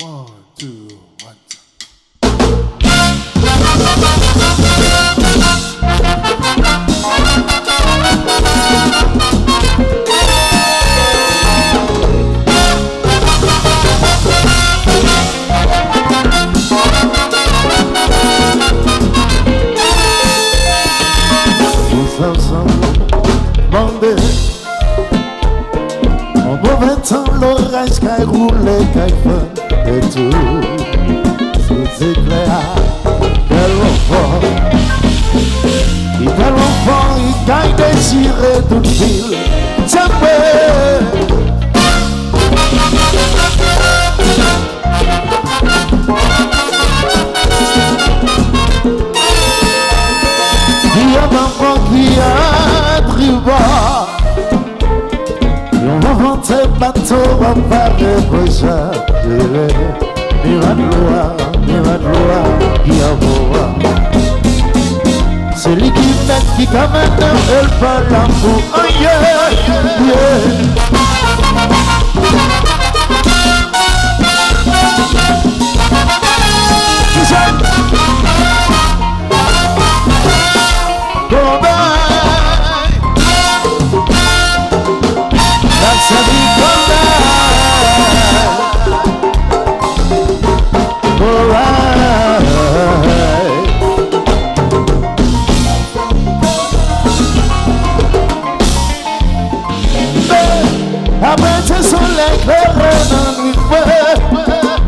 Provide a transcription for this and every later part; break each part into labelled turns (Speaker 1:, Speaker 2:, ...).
Speaker 1: 1, 2, 1, 2. Tous ensemble, bandés. En mauvais temps, l'orage qui a roulé, qui a fait et tout. Sous éclair, tellement fort. Il est tellement fort, il a désiré toute ville. C'est vrai. Il y a maman qui a tribord. On va vanter bateau, on va parler pour ça. Il va de loi, qui a beau. C'est lui qui fait qui comme un homme, elle parle l'amour. Oh yeah, yeah.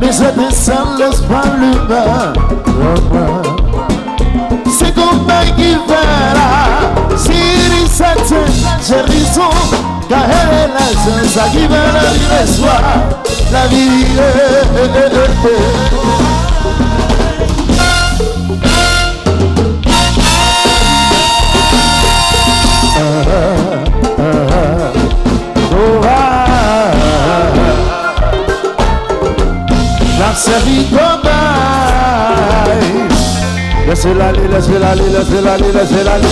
Speaker 1: Mais ça descend, laisse pas l'humain. C'est Kobay qui va là. Si il s'attend, j'ai raison. Car elle est la ça qui va la vie le soir. La vie servi Kobay. Laissez-la aller, laissez-la aller, laissez-la aller, laissez-la aller.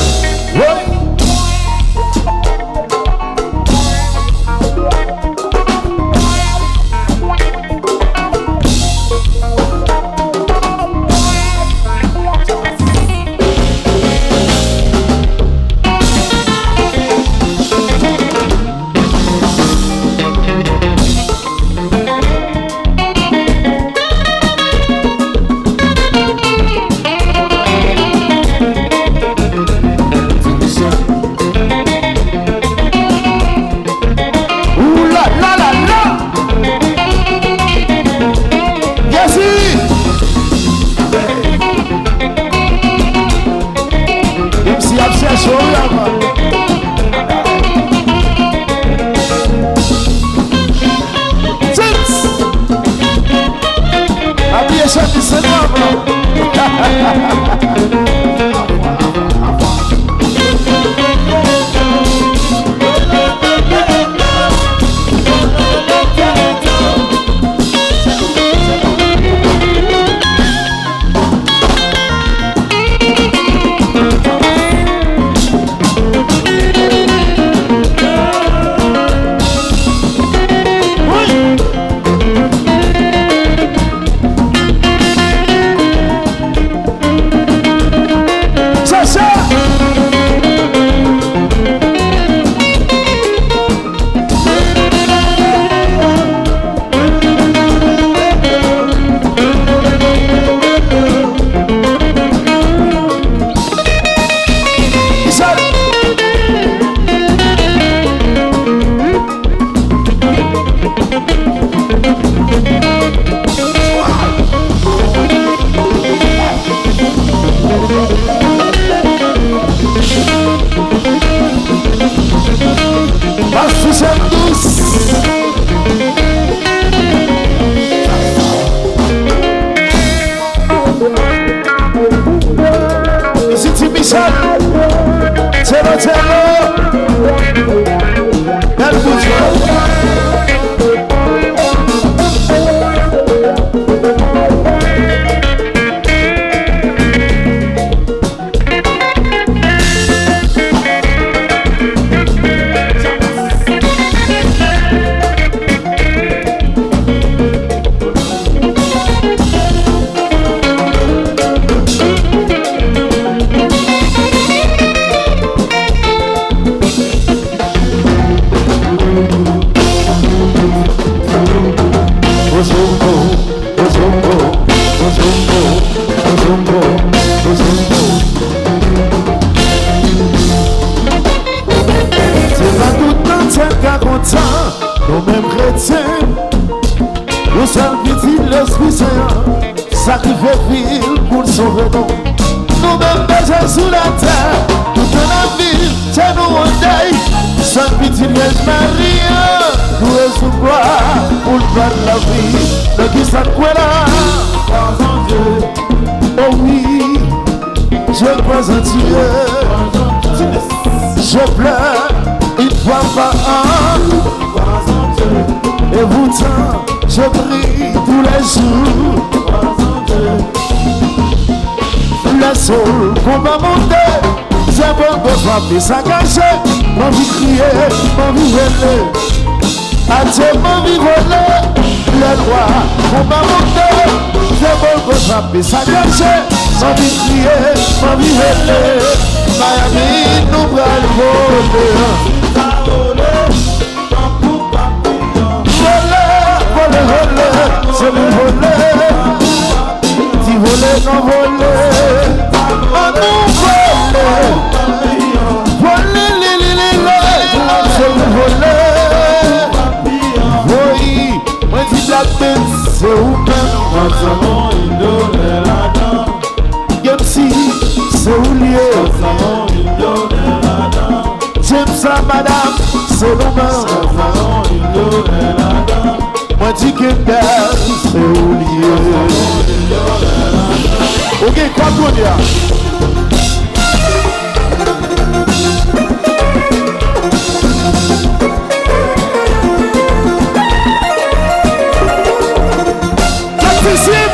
Speaker 1: Ouais. seul petit l'Esprit Saint, sacrifié ville pour sauver nous. Nous-mêmes déjà sous la terre, toute la vie, c'est nous en deuil. Seul petit Vierge Marie, nous est sous gloire pour le droit de la vie. De qui ça quoi là? Oh oui, je crois en Dieu. Je pleure une fois par an. Et pourtant, je prie tous les jours. Le sol qu'on va monter, c'est bon qu'on soit plus s'agacer. Mon vie crier, mon vie voler. À Dieu, mon vie voler. Le roi qu'on va monter, c'est bon qu'on soit plus s'agacer. Mon vie crier, mon vie voler. Miami, nous va le voler. C'est le voler, si voler, non voler, on nous voler, voler, c'est le voler, oui, moi dis la tête, c'est où même, comme si c'est où lié, j'aime ça madame, c'est nous-mêmes. Moi dis que c'est oublié. Ok, quoi qu'on y a? dIsIP.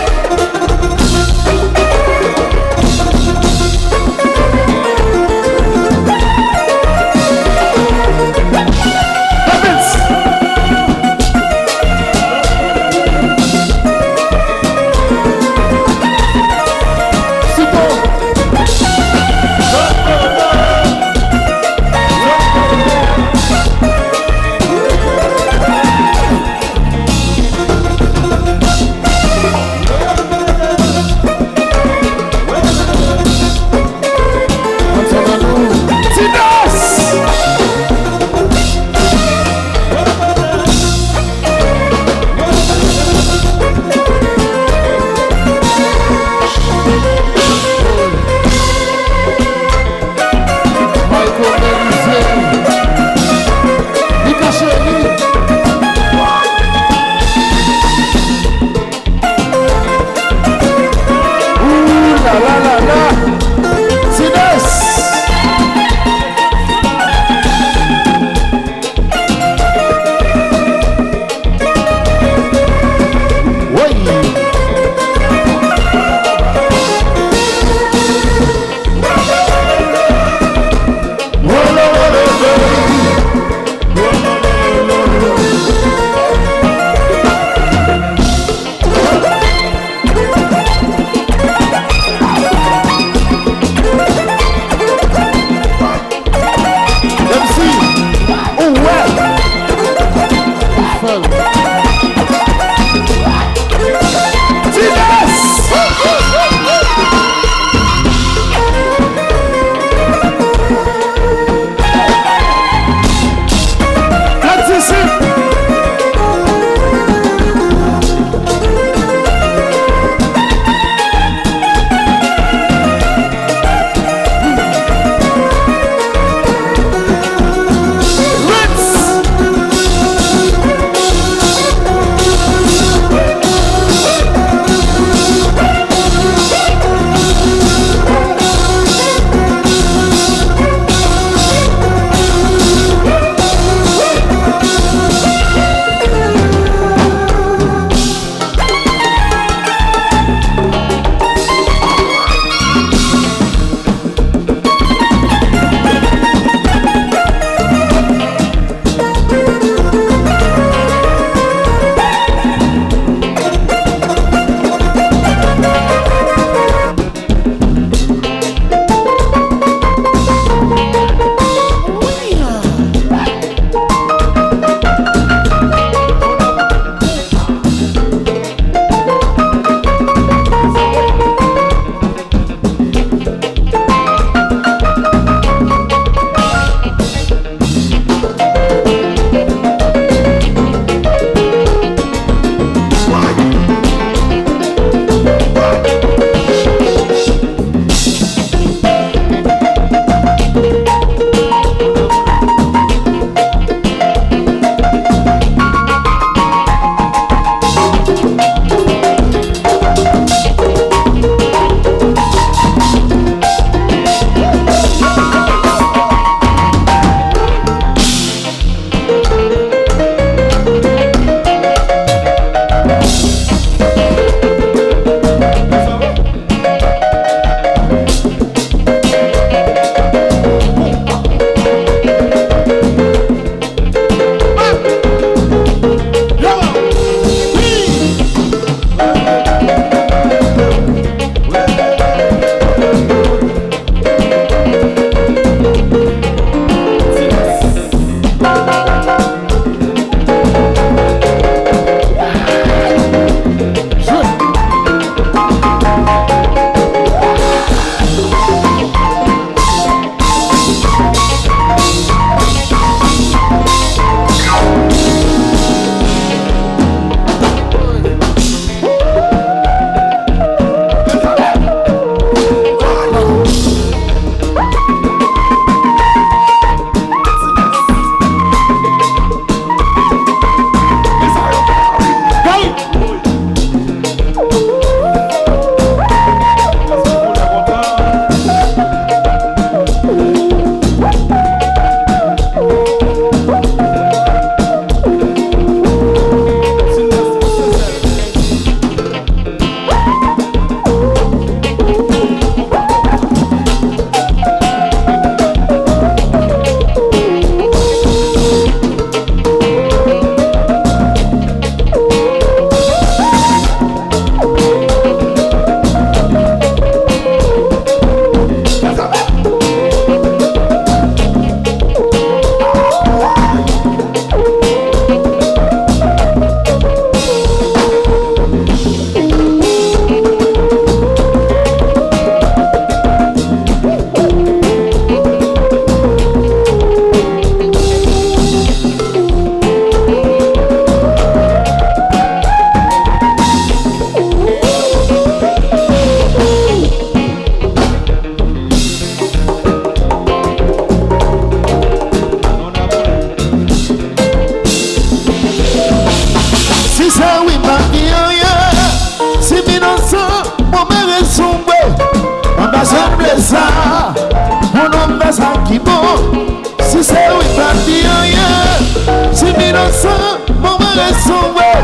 Speaker 1: mon raison, ouais.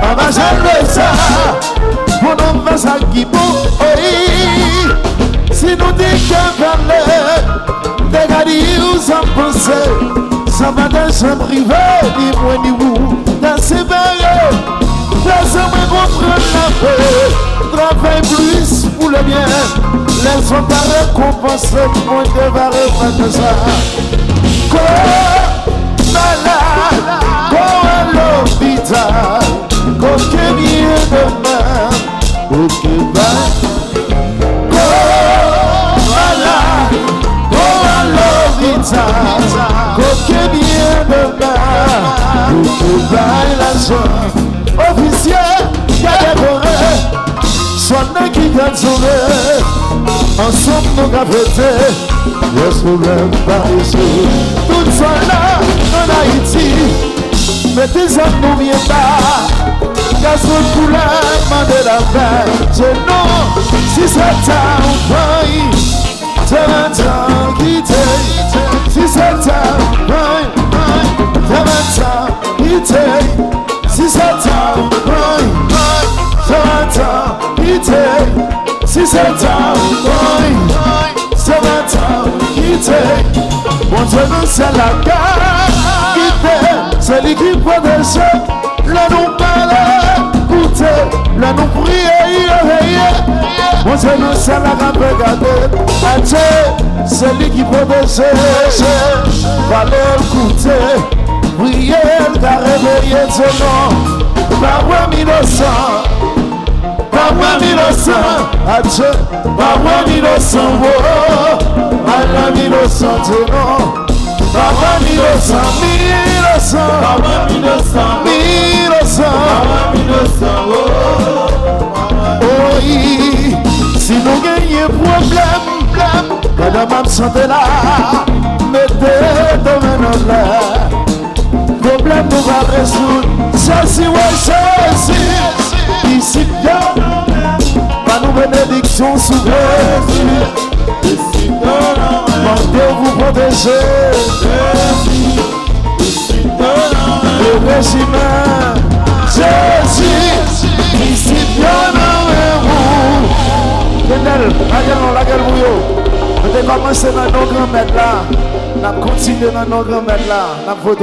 Speaker 1: On va jamais ça. Pour nous faire ça qui bon, oui. Si nous décapalons, dégagez-vous sans penser. Sans matin, sans privé, ni moi ni vous. Dans ces barres, laissez-moi comprendre la paix. Travaille plus pour le bien. Laisse-moi pas récompenser, moi je vais reprendre ça. Malade, comme à l'hôpital, comme que bien demain, ok bye. Malade, comme à l'hôpital, comme que bien demain, ok bye la soeur. Officier, y'a des forêts, soit n'est qui gagne sauvé. Ensemble nous gavreter, yes problème par ici. Tout soit là en Haïti, mais tes hommes nous viennent pas. Gaz de couleur, mandé la paix. C'est non, si c'est ta envie, c'est un temps quitté. Si c'est ta envie, c'est un temps quitté. Si c'est ta envie, c'est un temps quitté. Si c'est ta envie, c'est un temps quitté. Mon Dieu nous c'est la garde quitté. C'est lui qui protège. Là nous parler, écoutez. Là nous prier. Mon Dieu nous c'est la garde regarder. C'est lui qui protège. Fallait écouter. Prier, car réveiller son nom. Par moi 1900. Par moi 1900. Adieu. Par moi 1900. À la 1900, non. Par moi 1900. 1900. Par moi 1900. 1900. Par moi 1900. Oui. Si nous gagnons problème, quand ma santé là, mettez ton main là. Problème nous va résoudre. Ceci, ouais, ceci. Ici, bien. Pas nous bénédiction sous Jésus. Ici, vous protéger. Le régime. Jésus. Ici, bien, vous. Tenel, la gueule, vous. Nous avons commencé dans nos grands mètres là. Nous avons continué dans nos grands mètres là. Nous avons